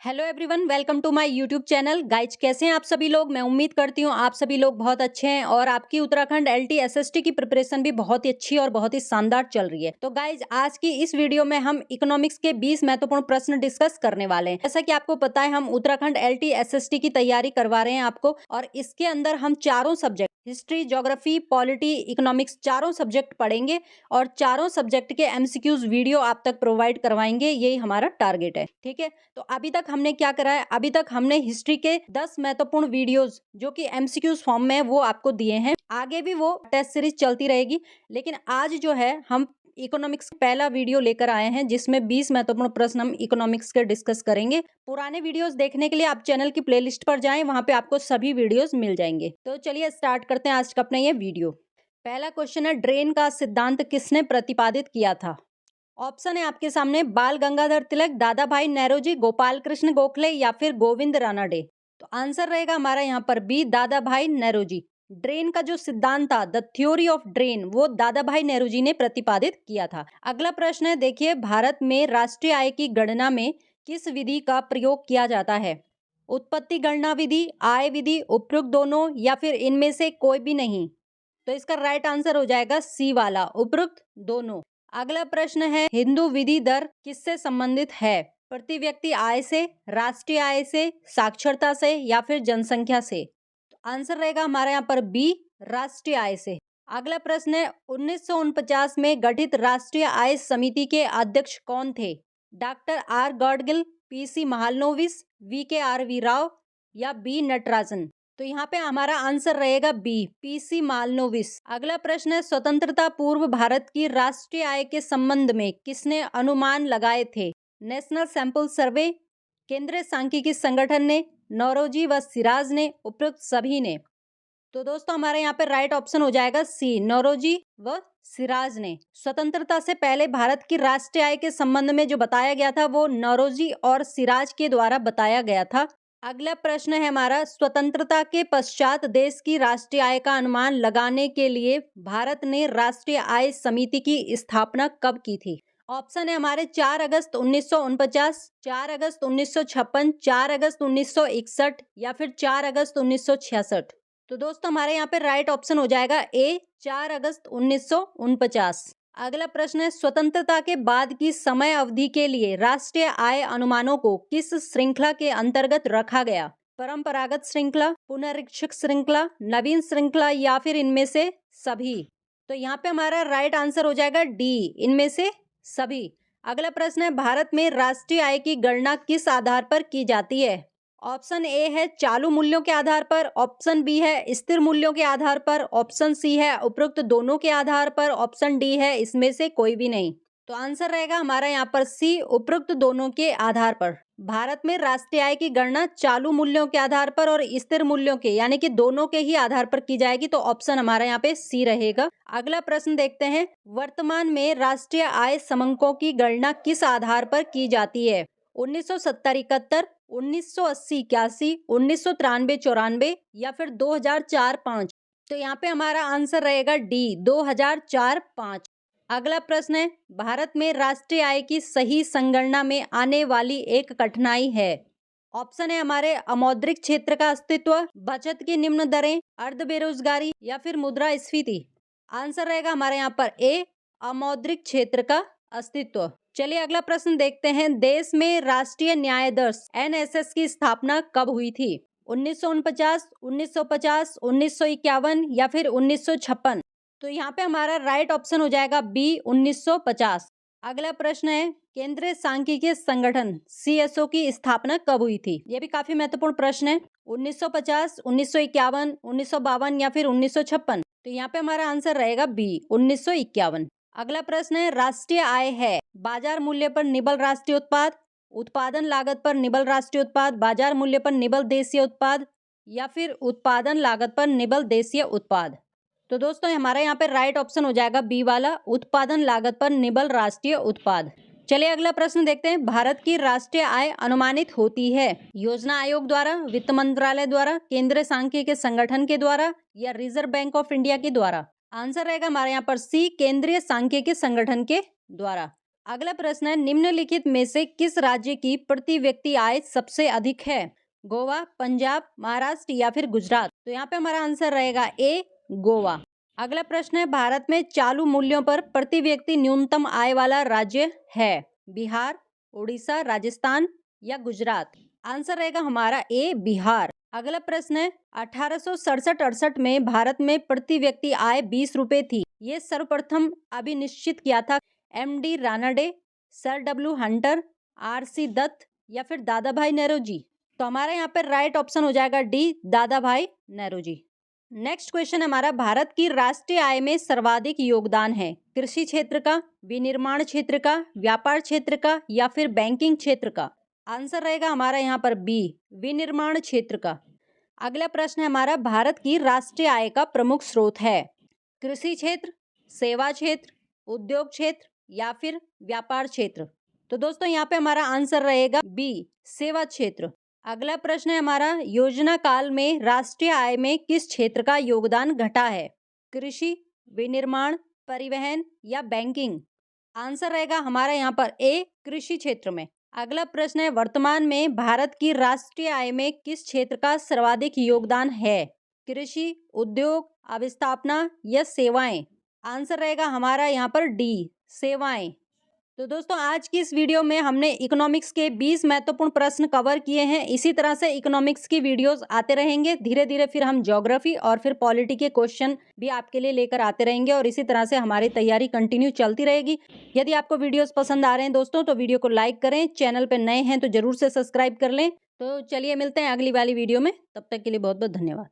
Hello everyone, welcome to my YouTube channel. Guys, कैसे हैं आप सभी लोग। मैं उम्मीद करती हूँ आप सभी लोग बहुत अच्छे हैं और आपकी उत्तराखंड एलटी एसएसटी की प्रिपरेशन भी बहुत ही अच्छी और बहुत ही शानदार चल रही है। तो गाइज, आज की इस वीडियो में हम इकोनॉमिक्स के 20 महत्वपूर्ण प्रश्न डिस्कस करने वाले हैं। जैसा कि आपको पता है, हम उत्तराखंड एलटी एसएसटी की तैयारी करवा रहे हैं आपको, और इसके अंदर हम चारों subject history, geography, polity, economics चारों सब्जेक्ट पढ़ेंगे और चारों सब्जेक्ट के एमसीक्यूज वीडियो आप तक प्रोवाइड करवाएंगे। यही हमारा टारगेट है, ठीक है। तो अभी तक हमने क्या करा है, अभी तक हमने हिस्ट्री के 10 महत्वपूर्ण वीडियोस जो कि एमसीक्यूज फॉर्म में वो आपको दिए हैं। आगे भी वो टेस्ट सीरीज चलती रहेगी, लेकिन आज जो है हम इकोनॉमिक्स पहला वीडियो लेकर आए हैं जिसमें 20 महत्वपूर्ण प्रश्न हम इकोनॉमिक्स के डिस्कस करेंगे। पुराने वीडियोस देखने के लिए आप चैनल की प्लेलिस्ट पर जाएं, वहां पे आपको सभी वीडियोस मिल जाएंगे। तो चलिए स्टार्ट करते हैं आज का अपना ये वीडियो। पहला क्वेश्चन है, ड्रेन का सिद्धांत किसने प्रतिपादित किया था। ऑप्शन है आपके सामने, बाल गंगाधर तिलक, दादा भाई नौरोजी, गोपाल कृष्ण गोखले या फिर गोविंद रानाडे। तो आंसर रहेगा हमारा यहाँ पर बी, दादा भाई नौरोजी। ड्रेन का जो सिद्धांत था, द थ्योरी ऑफ ड्रेन, वो दादा भाई नौरोजी ने प्रतिपादित किया था। अगला प्रश्न है, देखिए, भारत में राष्ट्रीय आय की गणना में किस विधि का प्रयोग किया जाता है। उत्पत्ति गणना विधि, आय विधि, उपयुक्त दोनों या फिर इनमें से कोई भी नहीं। तो इसका राइट आंसर हो जाएगा सी वाला, उपयुक्त दोनों। अगला प्रश्न है, हिंदू विधि दर किससे संबंधित है। प्रति व्यक्ति आय से, राष्ट्रीय आय से, साक्षरता से या फिर जनसंख्या से। तो आंसर रहेगा हमारे यहाँ पर बी, राष्ट्रीय आय से। अगला प्रश्न है, 1949 में गठित राष्ट्रीय आय समिति के अध्यक्ष कौन थे। Doctor R Gadgil, PC Mahalanobis, V K R V. Rao या बी नटराजन। तो यहाँ पे हमारा आंसर रहेगा बी, पीसी मालनोबिस। अगला प्रश्न है, स्वतंत्रता पूर्व भारत की राष्ट्रीय आय के संबंध में किसने अनुमान लगाए थे। नेशनल सैंपल सर्वे, केंद्रीय सांख्यिकी संगठन ने, नौरोजी व सिराज ने, उपयुक्त सभी ने। तो दोस्तों हमारे यहाँ पे राइट ऑप्शन हो जाएगा सी, नौरोजी व सिराज ने। स्वतंत्रता से पहले भारत की राष्ट्रीय आय के संबंध में जो बताया गया था वो नौरोजी और सिराज के द्वारा बताया गया था। अगला प्रश्न है हमारा, स्वतंत्रता के पश्चात देश की राष्ट्रीय आय का अनुमान लगाने के लिए भारत ने राष्ट्रीय आय समिति की स्थापना कब की थी। ऑप्शन है हमारे 4 अगस्त 1949, 4 अगस्त 1956, 4 अगस्त 1961 या फिर 4 अगस्त 1966। तो दोस्तों हमारे यहाँ पे राइट ऑप्शन हो जाएगा ए, 4 अगस्त 1949। अगला प्रश्न है, स्वतंत्रता के बाद की समय अवधि के लिए राष्ट्रीय आय अनुमानों को किस श्रृंखला के अंतर्गत रखा गया। परंपरागत श्रृंखला, पुनरीक्षक श्रृंखला, नवीन श्रृंखला या फिर इनमें से सभी। तो यहाँ पे हमारा राइट आंसर हो जाएगा डी, इनमें से सभी। अगला प्रश्न है, भारत में राष्ट्रीय आय की गणना किस आधार पर की जाती है। ऑप्शन ए है चालू मूल्यों के आधार पर, ऑप्शन बी है स्थिर मूल्यों के आधार पर, ऑप्शन सी है उपरोक्त दोनों के आधार पर, ऑप्शन डी है इसमें से कोई भी नहीं। तो आंसर रहेगा हमारा यहाँ पर सी, उपरोक्त दोनों के आधार पर। भारत में राष्ट्रीय आय की गणना चालू मूल्यों के आधार पर और स्थिर मूल्यों के, यानी कि दोनों के ही आधार पर की जाएगी। तो ऑप्शन हमारा यहाँ पे सी रहेगा। अगला प्रश्न देखते हैं, वर्तमान में राष्ट्रीय आय समंकों की गणना किस आधार पर की जाती है। 1970-71, 1980-81, 1993-94 या फिर 2004-05। तो यहाँ पे हमारा आंसर रहेगा डी, 2004-05। अगला प्रश्न है, भारत में राष्ट्रीय आय की सही संगणना में आने वाली एक कठिनाई है। ऑप्शन है हमारे, अमौद्रिक क्षेत्र का अस्तित्व, बचत की निम्न दरें, अर्ध बेरोजगारी या फिर मुद्रास्फीति। आंसर रहेगा हमारे यहाँ पर ए, अमौद्रिक क्षेत्र का अस्तित्व। चलिए अगला प्रश्न देखते हैं, देश में राष्ट्रीय न्याय दर्श एनएसएस की स्थापना कब हुई थी। 1949, 1950, 1951 या फिर 1956। तो यहाँ पे हमारा राइट ऑप्शन हो जाएगा बी, 1950। अगला प्रश्न है, केंद्रीय सांख्यिकी संगठन सीएसओ की स्थापना कब हुई थी। यह भी काफी महत्वपूर्ण प्रश्न है। 1950, 1951, 1952 या फिर 1956। तो यहाँ पे हमारा आंसर रहेगा बी, 1951। अगला प्रश्न है, राष्ट्रीय आय है बाजार मूल्य पर निबल राष्ट्रीय उत्पाद, उत्पादन लागत पर निबल राष्ट्रीय उत्पाद, बाजार मूल्य पर निबल देशीय उत्पाद या फिर उत्पादन लागत पर निबल देशीय उत्पाद। तो दोस्तों हमारा यहाँ पे राइट ऑप्शन हो जाएगा बी वाला, उत्पादन लागत पर निबल राष्ट्रीय उत्पाद। चलिए अगला प्रश्न देखते हैं, भारत की राष्ट्रीय आय अनुमानित होती है योजना आयोग द्वारा, वित्त मंत्रालय द्वारा, केंद्रीय सांख्यिकी संगठन के द्वारा या रिजर्व बैंक ऑफ इंडिया के द्वारा। आंसर रहेगा हमारे यहाँ पर सी, केंद्रीय सांख्यिकी संगठन के द्वारा। अगला प्रश्न है, निम्नलिखित में से किस राज्य की प्रति व्यक्ति आय सबसे अधिक है? गोवा, पंजाब, महाराष्ट्र या फिर गुजरात? तो यहाँ पे हमारा आंसर रहेगा ए, गोवा। अगला प्रश्न है, भारत में चालू मूल्यों पर प्रति व्यक्ति न्यूनतम आय वाला राज्य है? बिहार, उड़ीसा, राजस्थान या गुजरात? आंसर रहेगा हमारा ए, बिहार। अगला प्रश्न है, 1867-68 में भारत में प्रति व्यक्ति आय 20 रुपए थी। ये सर्वप्रथम अभिनिश्चित किया था M D. Ranade, sir W Hunter, R C. Dutt या फिर दादा भाई नेहरू? तो हमारा यहाँ पर राइट ऑप्शन हो जाएगा डी, दादा भाई नेहरू। नेक्स्ट क्वेश्चन हमारा, भारत की राष्ट्रीय आय में सर्वाधिक योगदान है कृषि क्षेत्र का, विनिर्माण क्षेत्र का, व्यापार क्षेत्र का या फिर बैंकिंग क्षेत्र का? आंसर रहेगा हमारा यहाँ पर बी, विनिर्माण क्षेत्र का। अगला प्रश्न है हमारा, भारत की राष्ट्रीय आय का प्रमुख स्रोत है कृषि क्षेत्र, सेवा क्षेत्र, उद्योग क्षेत्र या फिर व्यापार क्षेत्र? तो दोस्तों यहाँ पे हमारा आंसर रहेगा बी, सेवा क्षेत्र। अगला प्रश्न है हमारा, योजना काल में राष्ट्रीय आय में किस क्षेत्र का योगदान घटा है? कृषि, विनिर्माण, परिवहन या बैंकिंग? आंसर रहेगा हमारा यहाँ पर ए, कृषि क्षेत्र में। अगला प्रश्न है, वर्तमान में भारत की राष्ट्रीय आय में किस क्षेत्र का सर्वाधिक योगदान है? कृषि, उद्योग, अवस्थापना या सेवाएं? आंसर रहेगा हमारा यहाँ पर डी, सेवाएं। तो दोस्तों आज की इस वीडियो में हमने इकोनॉमिक्स के 20 महत्वपूर्ण प्रश्न कवर किए हैं। इसी तरह से इकोनॉमिक्स की वीडियोस आते रहेंगे। धीरे धीरे फिर हम ज्योग्राफी और फिर पॉलिटी के क्वेश्चन भी आपके लिए लेकर आते रहेंगे और इसी तरह से हमारी तैयारी कंटिन्यू चलती रहेगी। यदि आपको वीडियोस पसंद आ रहे हैं दोस्तों तो वीडियो को लाइक करें, चैनल पर नए हैं तो जरूर से सब्सक्राइब कर लें। तो चलिए मिलते हैं अगली वाली वीडियो में, तब तक के लिए बहुत बहुत धन्यवाद।